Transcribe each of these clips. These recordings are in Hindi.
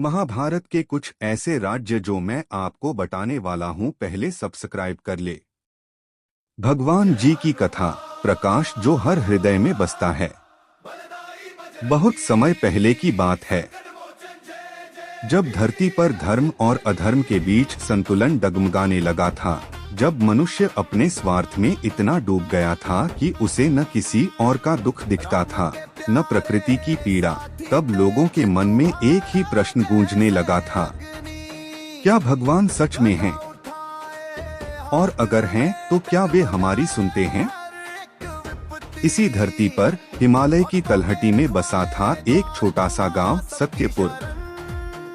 महाभारत के कुछ ऐसे राज्य जो मैं आपको बताने वाला हूँ, पहले सब्सक्राइब कर ले। भगवान जी की कथा, प्रकाश जो हर हृदय में बसता है। बहुत समय पहले की बात है, जब धरती पर धर्म और अधर्म के बीच संतुलन डगमगाने लगा था। जब मनुष्य अपने स्वार्थ में इतना डूब गया था कि उसे न किसी और का दुख दिखता था, न प्रकृति की पीड़ा। तब लोगों के मन में एक ही प्रश्न गूंजने लगा था, क्या भगवान सच में हैं? और अगर हैं, तो क्या वे हमारी सुनते हैं? इसी धरती पर हिमालय की तलहटी में बसा था एक छोटा सा गांव, सत्यपुर।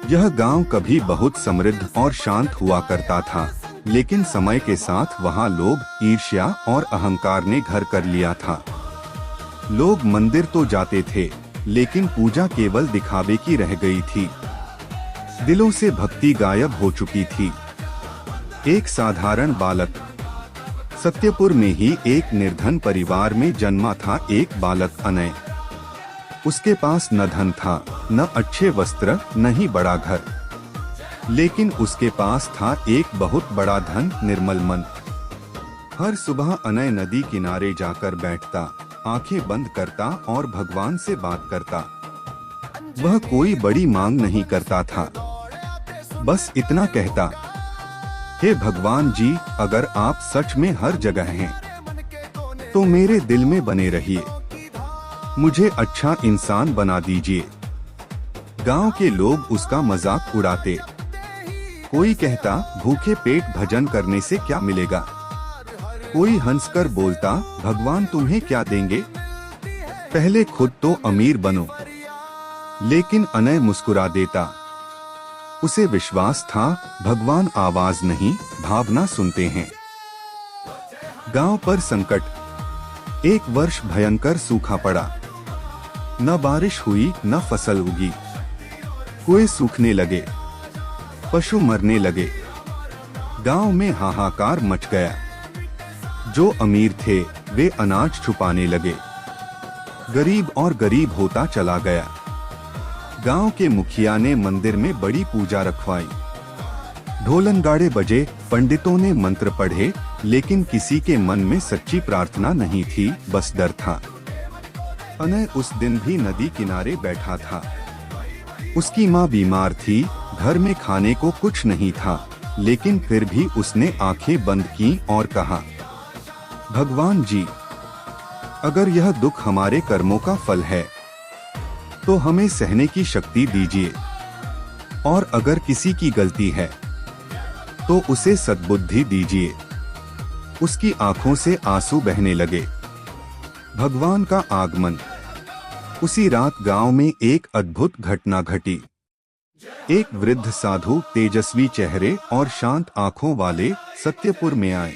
यह गांव कभी बहुत समृद्ध और शांत हुआ करता था, लेकिन समय के साथ वहां लोग, ईर्ष्या और अहंकार ने घर कर लिया था। लोग मंदिर तो जाते थे, लेकिन पूजा केवल दिखावे की रह गई थी। दिलों से भक्ति गायब हो चुकी थी। एक साधारण बालक। सत्यपुर में ही एक निर्धन परिवार में जन्मा था एक बालक, अनय। उसके पास न धन था, न अच्छे वस्त्र, न ही बड़ा घर, लेकिन उसके पास था एक बहुत बड़ा धन, निर्मल मन। हर सुबह अनय नदी किनारे जाकर बैठता, आंखें बंद करता और भगवान से बात करता। वह कोई बड़ी मांग नहीं करता था, बस इतना कहता, हे भगवान जी, अगर आप सच में हर जगह हैं, तो मेरे दिल में बने रहिए। मुझे अच्छा इंसान बना दीजिए। गांव के लोग उसका मजाक उड़ाते। कोई कहता, भूखे पेट भजन करने से क्या मिलेगा? कोई हंसकर बोलता, भगवान तुम्हें क्या देंगे? पहले खुद तो अमीर बनो। लेकिन अनय मुस्कुरा देता। उसे विश्वास था, भगवान आवाज नहीं, भावना सुनते हैं। गांव पर संकट। एक वर्ष भयंकर सूखा पड़ा। न बारिश हुई, न फसल उगी। कुएं सूखने लगे, पशु मरने लगे। गांव में हाहाकार मच गया। जो अमीर थे, वे अनाज छुपाने लगे। गरीब और गरीब होता चला गया। गांव के मुखिया ने मंदिर में बड़ी पूजा रखवाई। ढोल नगाड़े बजे, पंडितों ने मंत्र पढ़े, लेकिन किसी के मन में सच्ची प्रार्थना नहीं थी, बस डर था। अनय उस दिन भी नदी किनारे बैठा था। उसकी माँ बीमार थी, घर में खाने को कुछ नहीं था, लेकिन फिर भी उसने आंखें बंद की और कहा, भगवान जी, अगर यह दुख हमारे कर्मों का फल है, तो हमें सहने की शक्ति दीजिए। और अगर किसी की गलती है, तो उसे सद्बुद्धि दीजिए। उसकी आंखों से आंसू बहने लगे। भगवान का आगमन। उसी रात गांव में एक अद्भुत घटना घटी। एक वृद्ध साधु, तेजस्वी चेहरे और शांत आंखों वाले, सत्यपुर में आए।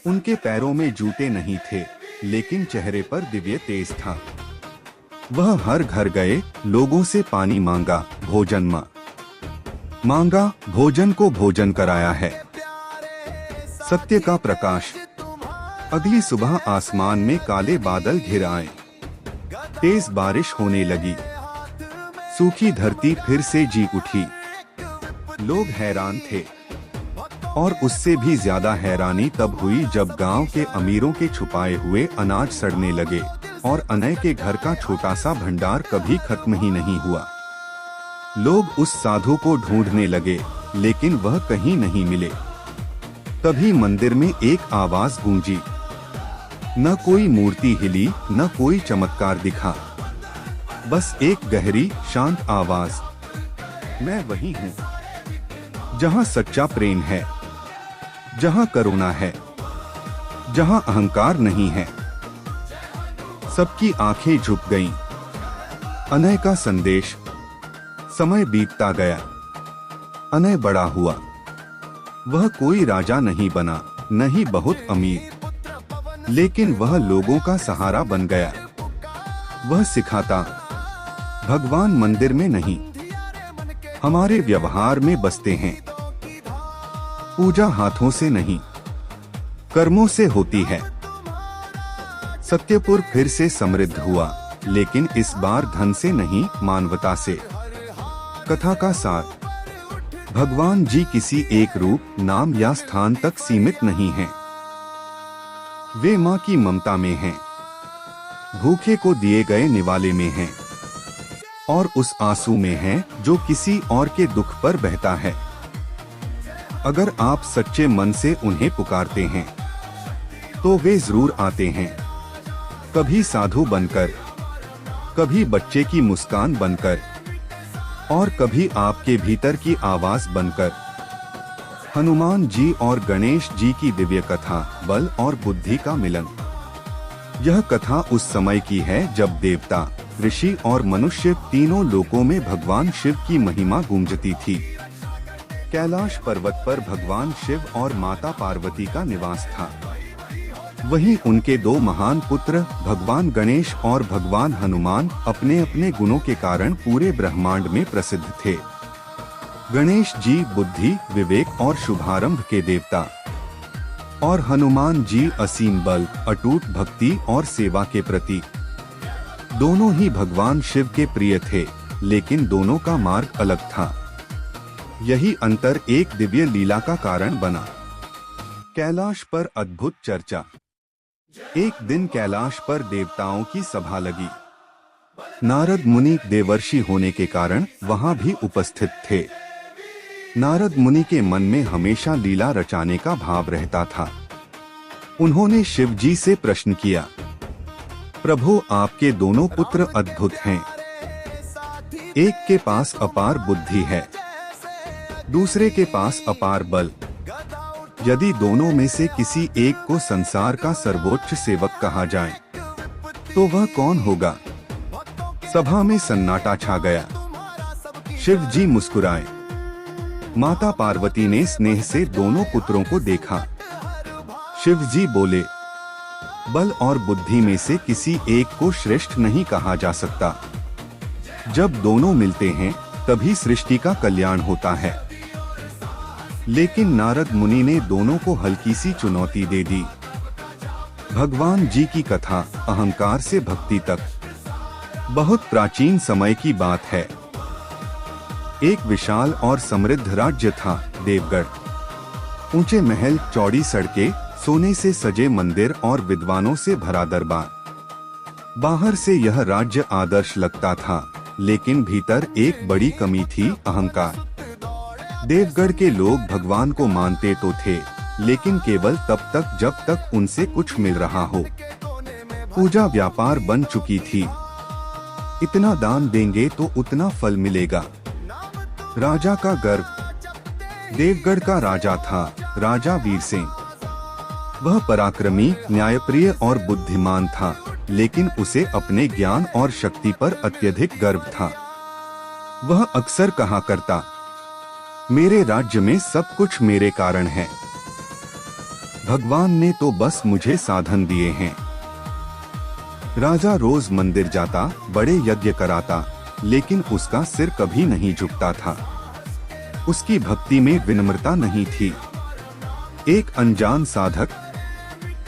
उनके पैरों में जूते नहीं थे, लेकिन चेहरे पर दिव्य तेज था। वह हर घर गए, लोगों से पानी मांगा, भोजन मांगा, भोजन को भोजन कराया है। सत्य का प्रकाश। अगली सुबह आसमान में काले बादल घिर आए। तेज बारिश होने लगी। सूखी धरती फिर से जी उठी। लोग हैरान थे, और उससे भी ज्यादा हैरानी तब हुई जब गांव के अमीरों के छुपाए हुए अनाज सड़ने लगे, और अनय के घर का छोटा सा भंडार कभी खत्म ही नहीं हुआ। लोग उस साधु को ढूंढने लगे, लेकिन वह कहीं नहीं मिले। तभी मंदिर में एक आवाज गूंजी। न कोई मूर्ति हिली, न कोई चमत्कार दिखा, बस एक गहरी शांत आवाज, मैं वही हूँ। जहाँ सच्चा प्रेम है, जहाँ करुणा है, जहाँ अहंकार नहीं है। सबकी आंखें झुक गईं। अनय का संदेश। समय बीतता गया। अनय बड़ा हुआ। वह कोई राजा नहीं बना, न ही बहुत अमीर, लेकिन वह लोगों का सहारा बन गया। वह सिखाता, भगवान मंदिर में नहीं, हमारे व्यवहार में बसते हैं। पूजा हाथों से नहीं, कर्मों से होती है। सत्यपुर फिर से समृद्ध हुआ, लेकिन इस बार धन से नहीं, मानवता से। कथा का सार। भगवान जी किसी एक रूप, नाम या स्थान तक सीमित नहीं हैं। वे माँ की ममता में हैं, भूखे को दिए गए निवाले में हैं, और उस आंसू में हैं जो किसी और के दुख पर बहता है। अगर आप सच्चे मन से उन्हें पुकारते हैं तो वे जरूर आते हैं, कभी साधु बनकर, कभी बच्चे की मुस्कान बनकर, और कभी आपके भीतर की आवाज बनकर। हनुमान जी और गणेश जी की दिव्य कथा, बल और बुद्धि का मिलन। यह कथा उस समय की है जब देवता, ऋषि और मनुष्य तीनों लोकों में भगवान शिव की महिमा गूंजती थी। कैलाश पर्वत पर भगवान शिव और माता पार्वती का निवास था। वहीं उनके दो महान पुत्र भगवान गणेश और भगवान हनुमान अपने अपने गुणों के कारण पूरे ब्रह्मांड में प्रसिद्ध थे। गणेश जी बुद्धि, विवेक और शुभारंभ के देवता, और हनुमान जी असीम बल, अटूट भक्ति और सेवा के प्रतीक। दोनों ही भगवान शिव के प्रिय थे, लेकिन दोनों का मार्ग अलग था। यही अंतर एक दिव्य लीला का कारण बना। कैलाश पर अद्भुत चर्चा। एक दिन कैलाश पर देवताओं की सभा लगी। नारद मुनि देवर्षि होने के कारण वहां भी उपस्थित थे। नारद मुनि के मन में हमेशा लीला रचाने का भाव रहता था। उन्होंने शिव जी से प्रश्न किया, प्रभु आपके दोनों पुत्र अद्भुत हैं। एक के पास अपार बुद्धि है, दूसरे के पास अपार बल। यदि दोनों में से किसी एक को संसार का सर्वोच्च सेवक कहा जाए तो वह कौन होगा? सभा में सन्नाटा छा गया। शिव जी मुस्कुराए। माता पार्वती ने स्नेह से दोनों पुत्रों को देखा। शिव जी बोले, बल और बुद्धि में से किसी एक को श्रेष्ठ नहीं कहा जा सकता। जब दोनों मिलते हैं तभी सृष्टि का कल्याण होता है। लेकिन नारद मुनि ने दोनों को हल्की सी चुनौती दे दी। भगवान जी की कथा अहंकार से भक्ति तक। बहुत प्राचीन समय की बात है। एक विशाल और समृद्ध राज्य था, देवगढ़। ऊंचे महल, चौड़ी सड़कें, सोने से सजे मंदिर और विद्वानों से भरा दरबार। बाहर से यह राज्य आदर्श लगता था, लेकिन भीतर एक बड़ी कमी थी, अहंकार। देवगढ़ के लोग भगवान को मानते तो थे, लेकिन केवल तब तक जब तक उनसे कुछ मिल रहा हो। पूजा व्यापार बन चुकी थी। इतना दान देंगे तो उतना फल मिलेगा। राजा का गर्व। देवगढ़ का राजा था राजा वीरसेन। वह पराक्रमी, न्यायप्रिय और बुद्धिमान था, लेकिन उसे अपने ज्ञान और शक्ति पर अत्यधिक गर्व था। वह अक्सर कहा करता, मेरे राज्य में सब कुछ मेरे कारण है। भगवान ने तो बस मुझे साधन दिए हैं। राजा रोज मंदिर जाता, बड़े यज्ञ कराता, लेकिन उसका सिर कभी नहीं झुकता था। उसकी भक्ति में विनम्रता नहीं थी। एक अनजान साधक।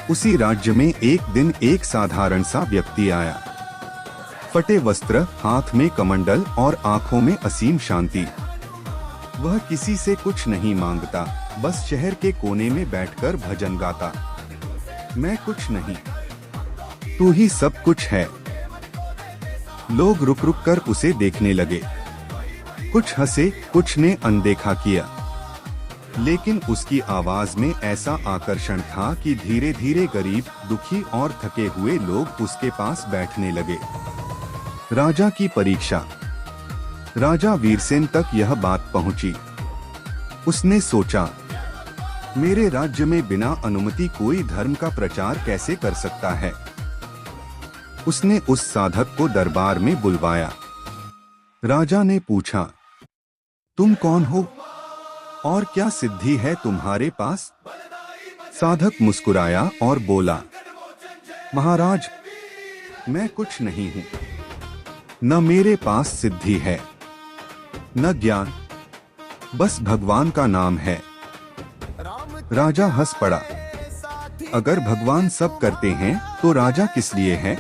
उसी राज्य में एक दिन एक साधारण सा व्यक्ति आया। फटे वस्त्र, हाथ में कमंडल और आंखों में असीम शांति। वह किसी से कुछ नहीं मांगता, बस शहर के कोने में बैठकर भजन गाता। मैं कुछ नहीं, तू ही सब कुछ है। लोग रुक रुक कर उसे देखने लगे। कुछ हंसे, कुछ ने अनदेखा किया, लेकिन उसकी आवाज में ऐसा आकर्षण था कि धीरे धीरे गरीब, दुखी और थके हुए लोग उसके पास बैठने लगे। राजा की परीक्षा। राजा वीरसेन तक यह बात पहुंची। उसने सोचा, मेरे राज्य में बिना अनुमति कोई धर्म का प्रचार कैसे कर सकता है। उसने उस साधक को दरबार में बुलवाया। राजा ने पूछा, तुम कौन हो और क्या सिद्धि है तुम्हारे पास? साधक मुस्कुराया और बोला, महाराज, मैं कुछ नहीं हूं। न मेरे पास सिद्धि है, न ज्ञान, बस भगवान का नाम है। राजा हंस पड़ा। अगर भगवान सब करते हैं तो राजा किस लिए है?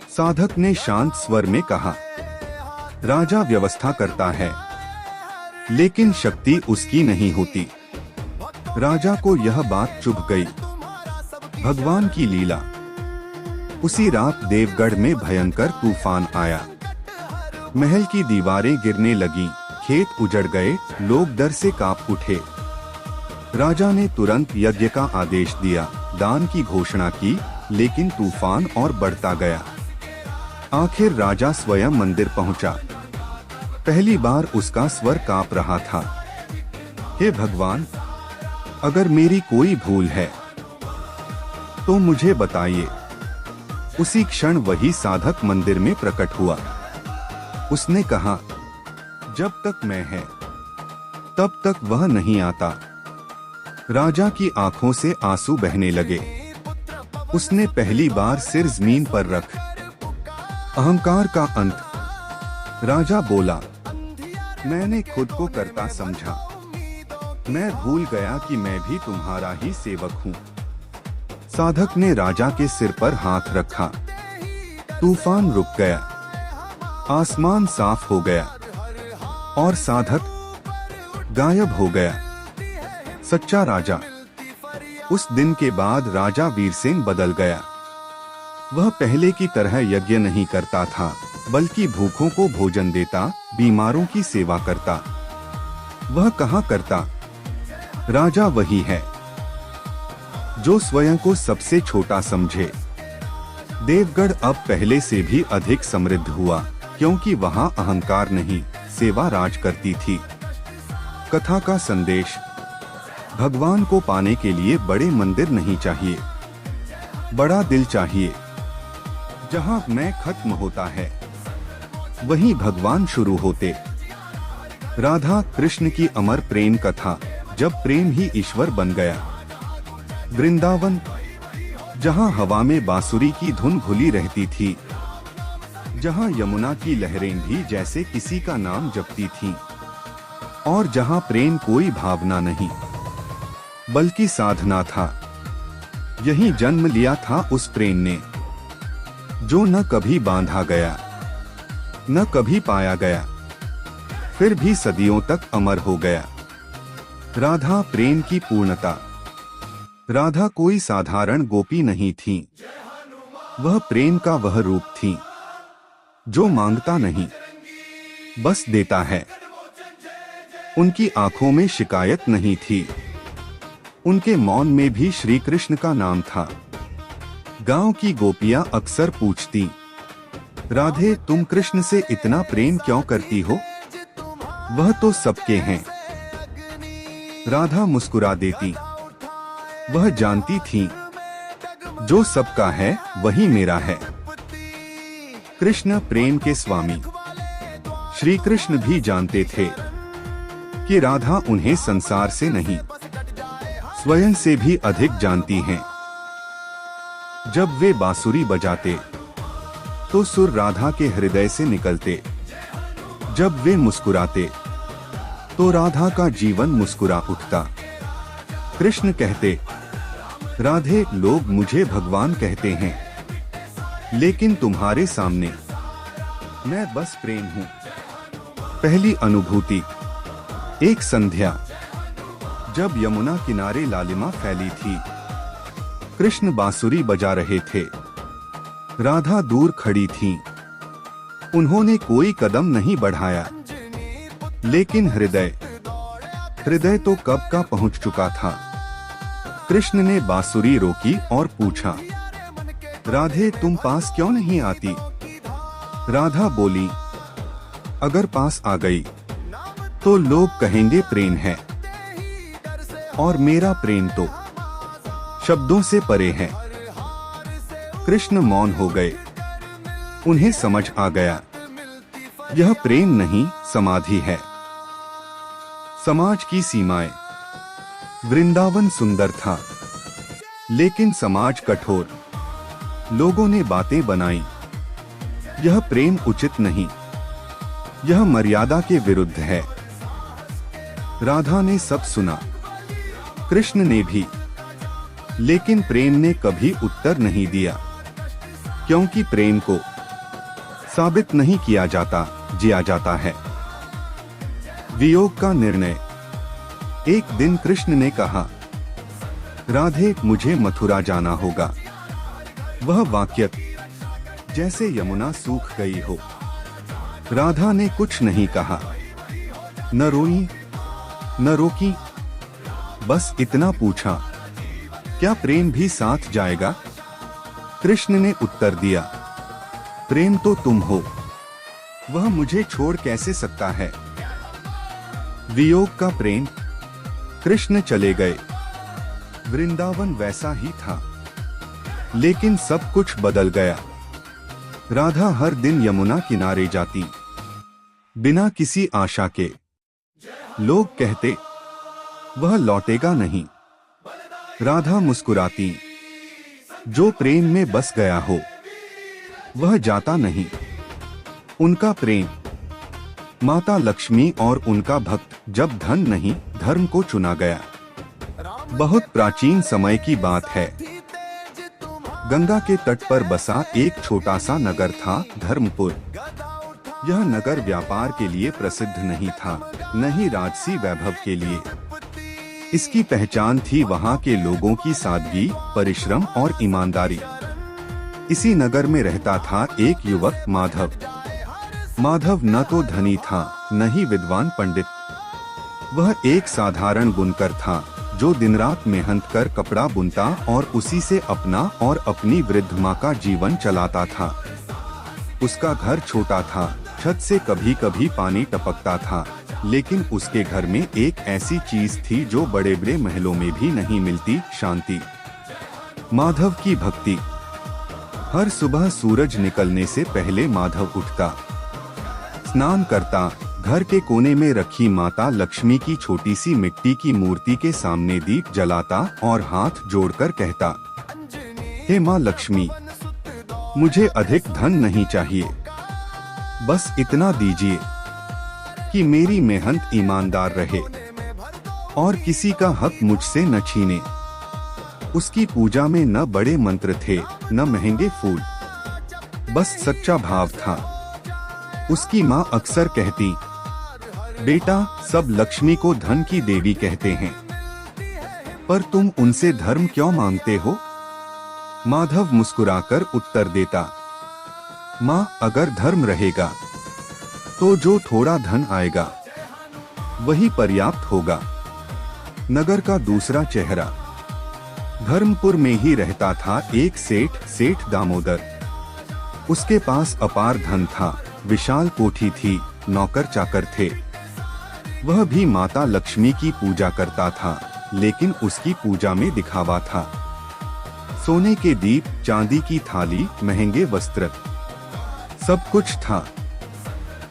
साधक ने शांत स्वर में कहा, राजा व्यवस्था करता है, लेकिन शक्ति उसकी नहीं होती। राजा को यह बात चुभ गई। भगवान की लीला। उसी रात देवगढ़ में भयंकर तूफान आया। महल की दीवारें गिरने लगीं, खेत उजड़ गए, लोग डर से कांप उठे। राजा ने तुरंत यज्ञ का आदेश दिया, दान की घोषणा की, लेकिन तूफान और बढ़ता गया। आखिर राजा स्वयं मंदिर पहुंचा। पहली बार उसका स्वर कांप रहा था। हे भगवान, अगर मेरी कोई भूल है तो मुझे बताइए। उसी क्षण वही साधक मंदिर में प्रकट हुआ। उसने कहा, जब तक मैं है तब तक वह नहीं आता। राजा की आंखों से आंसू बहने लगे। उसने पहली बार सिर जमीन पर रख। अहंकार का अंत। राजा बोला, मैंने खुद को कर्ता समझा। मैं भूल गया कि मैं भी तुम्हारा ही सेवक हूँ। साधक ने राजा के सिर पर हाथ रखा। तूफान रुक गया, आसमान साफ हो गया और साधक गायब हो गया। सच्चा राजा। उस दिन के बाद राजा वीरसेन बदल गया। वह पहले की तरह यज्ञ नहीं करता था, बल्कि भूखों को भोजन देता, बीमारों की सेवा करता। वह कहाँ करता? राजा वही है जो स्वयं को सबसे छोटा समझे। देवगढ़ अब पहले से भी अधिक समृद्ध हुआ, क्योंकि वहां अहंकार नहीं, सेवा राज करती थी। कथा का संदेश। भगवान को पाने के लिए बड़े मंदिर नहीं चाहिए, बड़ा दिल चाहिए। जहां मैं खत्म होता है, वहीं भगवान शुरू होते। राधा कृष्ण की अमर प्रेम कथा, जब प्रेम ही ईश्वर बन गया। वृंदावन, जहां हवा में बांसुरी की धुन घुली रहती थी, जहां यमुना की लहरें भी जैसे किसी का नाम जपती थीं, और जहां प्रेम कोई भावना नहीं बल्कि साधना था। यहीं जन्म लिया था उस प्रेम ने, जो न कभी बांधा गया, न कभी पाया गया, फिर भी सदियों तक अमर हो गया। राधा प्रेम की पूर्णता। राधा कोई साधारण गोपी नहीं थी। वह प्रेम का वह रूप थी जो मांगता नहीं, बस देता है। उनकी आंखों में शिकायत नहीं थी। उनके मौन में भी श्री कृष्ण का नाम था। गांव की गोपियां अक्सर पूछती, राधे तुम कृष्ण से इतना प्रेम क्यों करती हो? वह तो सबके हैं। राधा मुस्कुरा देती। वह जानती थी, जो सबका है वही मेरा है। कृष्ण प्रेम के स्वामी। श्री कृष्ण भी जानते थे कि राधा उन्हें संसार से नहीं, स्वयं से भी अधिक जानती हैं। जब वे बांसुरी बजाते तो सुर राधा के हृदय से निकलते। जब वे मुस्कुराते तो राधा का जीवन मुस्कुरा उठता। कृष्ण कहते, राधे लोग मुझे भगवान कहते हैं, लेकिन तुम्हारे सामने मैं बस प्रेम हूँ। पहली अनुभूति। एक संध्या, जब यमुना किनारे लालिमा फैली थी। कृष्ण बांसुरी बजा रहे थे। राधा दूर खड़ी थी। उन्होंने कोई कदम नहीं बढ़ाया, लेकिन हृदय तो कब का पहुंच चुका था। कृष्ण ने बांसुरी रोकी और पूछा, राधे तुम पास क्यों नहीं आती? राधा बोली, अगर पास आ गई तो लोग कहेंगे प्रेम है, और मेरा प्रेम तो शब्दों से परे है। कृष्ण मौन हो गए। उन्हें समझ आ गया, यह प्रेम नहीं समाधि है। समाज की सीमाएं। वृंदावन सुंदर था, लेकिन समाज कठोर। लोगों ने बातें बनाई, यह प्रेम उचित नहीं, यह मर्यादा के विरुद्ध है। राधा ने सब सुना, कृष्ण ने भी, लेकिन प्रेम ने कभी उत्तर नहीं दिया, क्योंकि प्रेम को साबित नहीं किया जाता, जिया जाता है। वियोग का निर्णय। एक दिन कृष्ण ने कहा, राधे मुझे मथुरा जाना होगा। वह वाक्य जैसे यमुना सूख गई हो। राधा ने कुछ नहीं कहा, न रोई न रोकी, बस इतना पूछा, क्या प्रेम भी साथ जाएगा? कृष्ण ने उत्तर दिया, प्रेम तो तुम हो, वह मुझे छोड़ कैसे सकता है। वियोग का प्रेम। कृष्ण चले गए। वृंदावन वैसा ही था, लेकिन सब कुछ बदल गया। राधा हर दिन यमुना किनारे जाती, बिना किसी आशा के। लोग कहते, वह लौटेगा नहीं। राधा मुस्कुराती, जो प्रेम में बस गया हो वह जाता नहीं। उनका प्रेम। माता लक्ष्मी और उनका भक्त। जब धन नहीं धर्म को चुना गया। बहुत प्राचीन समय की बात है। गंगा के तट पर बसा एक छोटा सा नगर था, धर्मपुर। यह नगर व्यापार के लिए प्रसिद्ध नहीं था, न ही राजसी वैभव के लिए। इसकी पहचान थी वहाँ के लोगों की सादगी, परिश्रम और ईमानदारी। इसी नगर में रहता था एक युवक, माधव। माधव न तो धनी था, न ही विद्वान पंडित। वह एक साधारण बुनकर था, जो दिन रात मेहनत कर कपड़ा बुनता और उसी से अपना और अपनी वृद्ध माँ का जीवन चलाता था। उसका घर छोटा था, छत से कभी कभी पानी टपकता था, लेकिन उसके घर में एक ऐसी चीज थी जो बड़े बड़े महलों में भी नहीं मिलती, शांति। माधव की भक्ति। हर सुबह सूरज निकलने से पहले माधव उठता, स्नान करता, घर के कोने में रखी माता लक्ष्मी की छोटी सी मिट्टी की मूर्ति के सामने दीप जलाता और हाथ जोड़कर कहता, हे माँ लक्ष्मी, मुझे अधिक धन नहीं चाहिए, बस इतना दीजिए कि मेरी मेहनत ईमानदार रहे और किसी का हक मुझसे न छीने। उसकी पूजा में न बड़े मंत्र थे, न महंगे फूल, बस सच्चा भाव था। उसकी माँ अक्सर कहती, बेटा, सब लक्ष्मी को धन की देवी कहते हैं, पर तुम उनसे धर्म क्यों मांगते हो? माधव मुस्कुराकर उत्तर देता, माँ, अगर धर्म रहेगा तो जो थोड़ा धन आएगा वही पर्याप्त होगा। नगर का दूसरा चेहरा। धर्मपुर में ही रहता था एक सेठ दामोदर। उसके पास अपार धन था, विशाल कोठी थी, नौकर चाकर थे। वह भी माता लक्ष्मी की पूजा करता था, लेकिन उसकी पूजा में दिखावा था। सोने के दीप, चांदी की थाली, महंगे वस्त्र, सब कुछ था।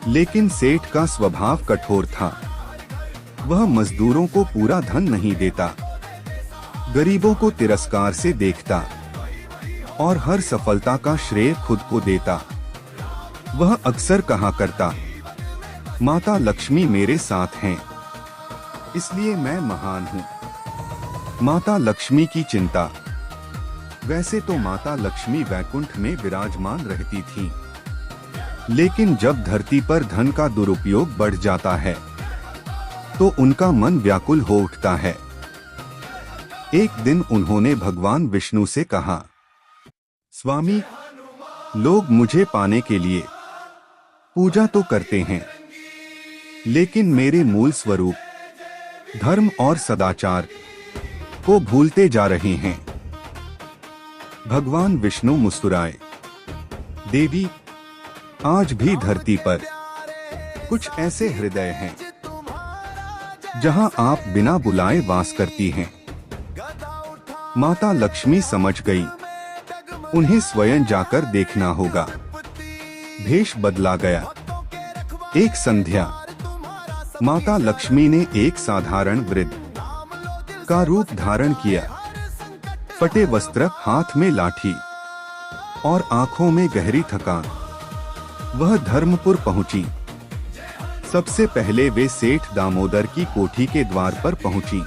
लेकिन सेठ का स्वभाव कठोर था। वह मजदूरों को पूरा धन नहीं देता, गरीबों को तिरस्कार से देखता और हर सफलता का श्रेय खुद को देता। वह अक्सर कहा करता, माता लक्ष्मी मेरे साथ हैं, इसलिए मैं महान हूँ। माता लक्ष्मी की चिंता। वैसे तो माता लक्ष्मी वैकुंठ में विराजमान रहती थीं, लेकिन जब धरती पर धन का दुरुपयोग बढ़ जाता है तो उनका मन व्याकुल हो उठता है। एक दिन उन्होंने भगवान विष्णु से कहा, स्वामी, लोग मुझे पाने के लिए पूजा तो करते हैं, लेकिन मेरे मूल स्वरूप धर्म और सदाचार को भूलते जा रहे हैं। भगवान विष्णु मुस्कुराए, देवी, आज भी धरती पर कुछ ऐसे हृदय हैं जहां आप बिना बुलाए वास करती हैं। माता लक्ष्मी समझ गई, उन्हें स्वयं जाकर देखना होगा। भेष बदला गया। एक संध्या माता लक्ष्मी ने एक साधारण वृद्ध का रूप धारण किया। फटे वस्त्र, हाथ में लाठी और आंखों में गहरी थकान। वह धर्मपुर पहुंची। सबसे पहले वे सेठ दामोदर की कोठी के द्वार पर पहुंची।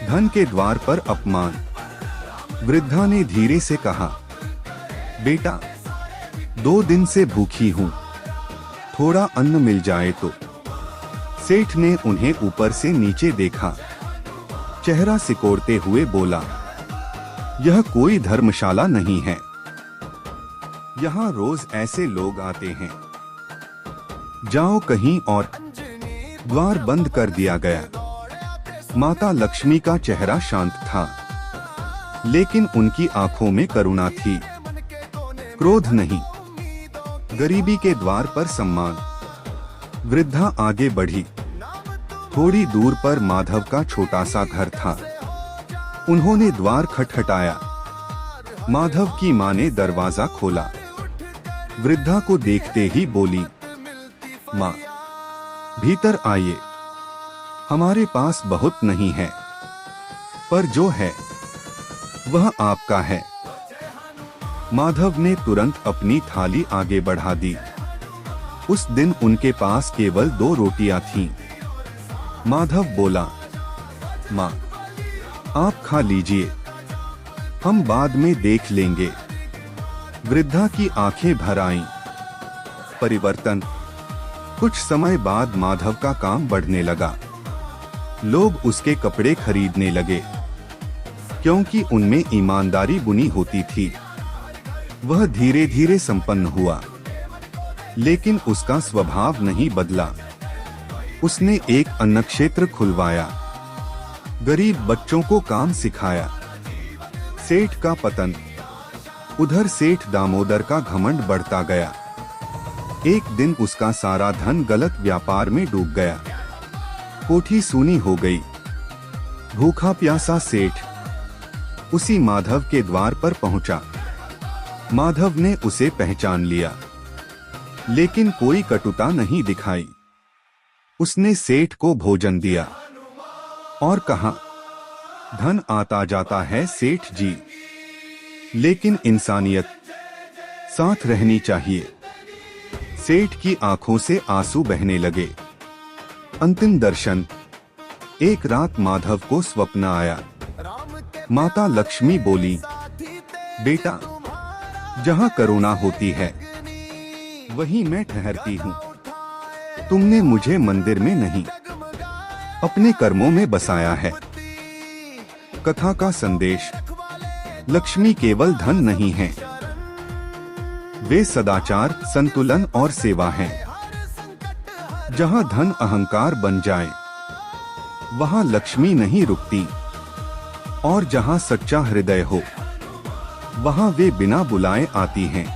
धन के द्वार पर अपमान। वृद्धा ने धीरे से कहा, बेटा, 2 दिन से भूखी हूँ, थोड़ा अन्न मिल जाए तो। सेठ ने उन्हें ऊपर से नीचे देखा, चेहरा सिकोड़ते हुए बोला, यह कोई धर्मशाला नहीं है, यहाँ रोज ऐसे लोग आते हैं, जाओ कहीं और। द्वार बंद कर दिया गया। माता लक्ष्मी का चेहरा शांत था, लेकिन उनकी आंखों में करुणा थी, क्रोध नहीं। गरीबी के द्वार पर सम्मान। वृद्धा आगे बढ़ी। थोड़ी दूर पर माधव का छोटा सा घर था। उन्होंने द्वार खटखटाया। माधव की मां ने दरवाजा खोला। वृद्धा को देखते ही बोली, मां, भीतर आइए, हमारे पास बहुत नहीं है, पर जो है वह आपका है। माधव ने तुरंत अपनी थाली आगे बढ़ा दी। उस दिन उनके पास केवल 2 रोटियां थीं। माधव बोला, मां, आप खा लीजिए, हम बाद में देख लेंगे। वृद्धा की आंखें भर आईं। परिवर्तन। कुछ समय बाद माधव का काम बढ़ने लगा। लोग उसके कपड़े खरीदने लगे, क्योंकि उनमें ईमानदारी बुनी होती थी। वह धीरे धीरे संपन्न हुआ, लेकिन उसका स्वभाव नहीं बदला। उसने एक अन्न क्षेत्र खुलवाया, गरीब बच्चों को काम सिखाया। सेठ का पतन। उधर सेठ दामोदर का घमंड बढ़ता गया। एक दिन उसका सारा धन गलत व्यापार में डूब गया। कोठी सूनी हो गई। भूखा प्यासा सेठ उसी माधव के द्वार पर पहुंचा। माधव ने उसे पहचान लिया, लेकिन कोई कटुता नहीं दिखाई। उसने सेठ को भोजन दिया और कहा, धन आता जाता है सेठ जी, लेकिन इंसानियत साथ रहनी चाहिए। सेठ की आंखों से आंसू बहने लगे। अंतिम दर्शन। एक रात माधव को स्वप्न आया। माता लक्ष्मी बोली, बेटा, जहाँ करुणा होती है वहीं मैं ठहरती हूँ। तुमने मुझे मंदिर में नहीं, अपने कर्मों में बसाया है। कथा का संदेश। लक्ष्मी केवल धन नहीं है, वे सदाचार, संतुलन और सेवा हैं। जहाँ धन अहंकार बन जाए, वहाँ लक्ष्मी नहीं रुकती, और जहाँ सच्चा हृदय हो, वहाँ वे बिना बुलाए आती हैं।